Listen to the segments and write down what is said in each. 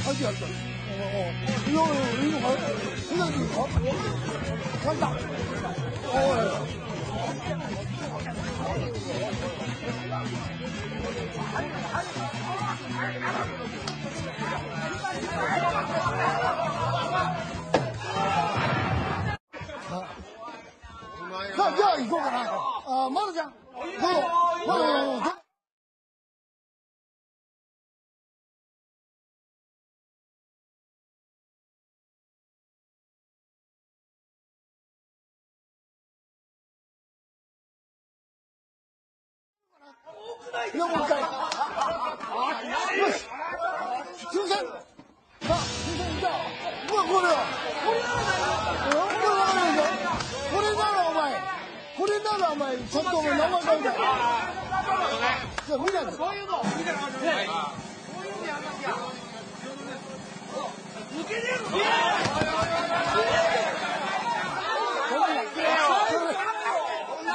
아직 안 돼. 이거 가. 그냥 이거 가. 간다. 자, 야, 이거 가라. 마루장. 영혼까지. 중생. 자, 중생 자. 뭐래요? 우리나라 어마이. 우리나라 어마이. 전통을 넘어간다. 자, 미래.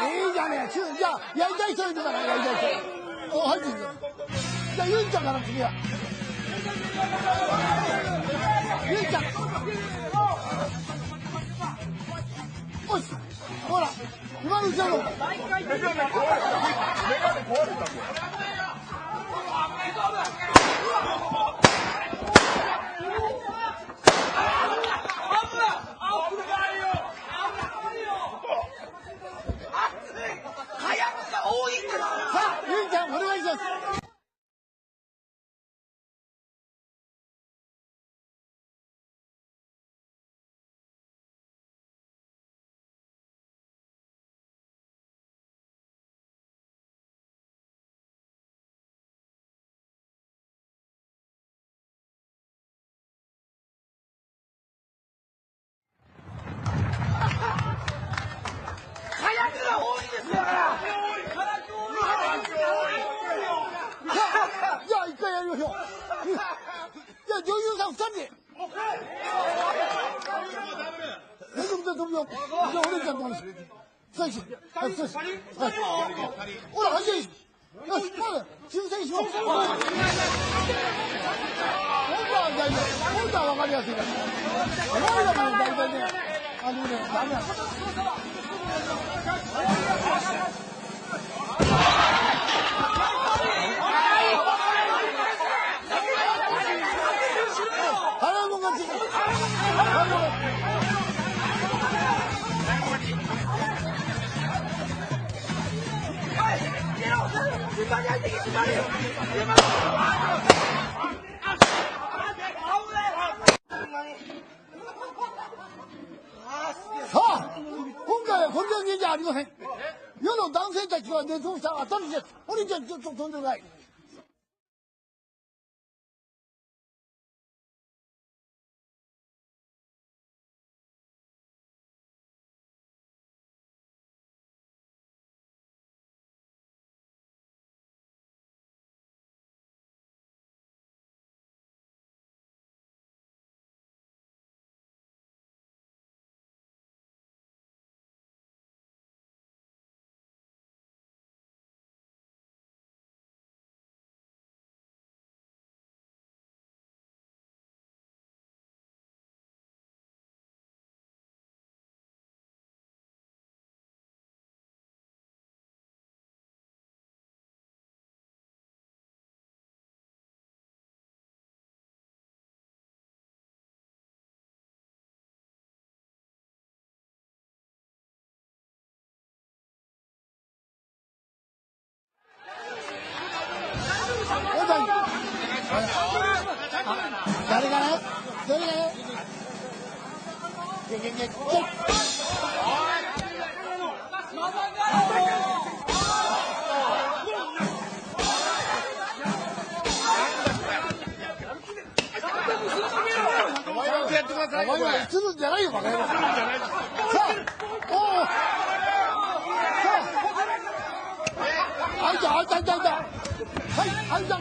얘기하네. 야, 이제 있어야 되잖아. 야, 이제 있어. 할 수 있어. 야, 윤장 가는 중이야. 윤장. 어이씨. 뭐라. 이만 윤장으로. 내가 고아했다고. 자, 윤장, 우리가 있었어. 야, 이거야, 이거. 야, 여유상 쌌니? 요즘도 좀, 이제 오래전 동안. 서시. 오라, 앉아있어. 야, 빨리. 지금 있어. 혼자 와가지고 하시네. 뭐야, 말이야, 나 아니, 그래, 나는. 하나만 같이. 혼자야, 건전인지 아니고 해. 여러 남세자 지가 내 동사가 떨어져. 우리 좀 돈 들어가. 저리 가네? 저리 가네? 저는 내가 이거 막아야 자, 앉아. 앉아.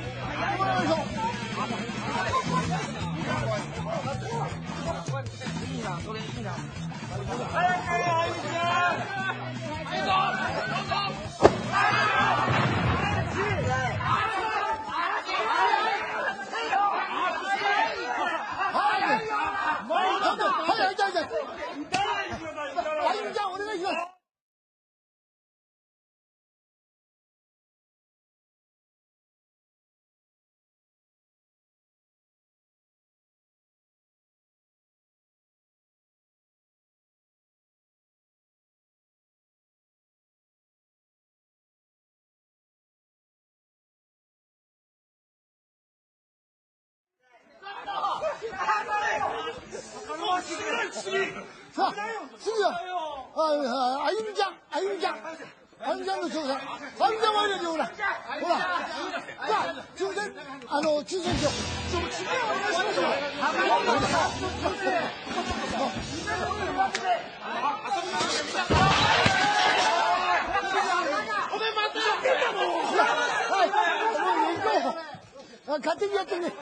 자, 승규야. 아임장の挑戦。아임장ワイルドほら。ほら。さあ、挑戦、抽選しよう。勝手にやってくれ。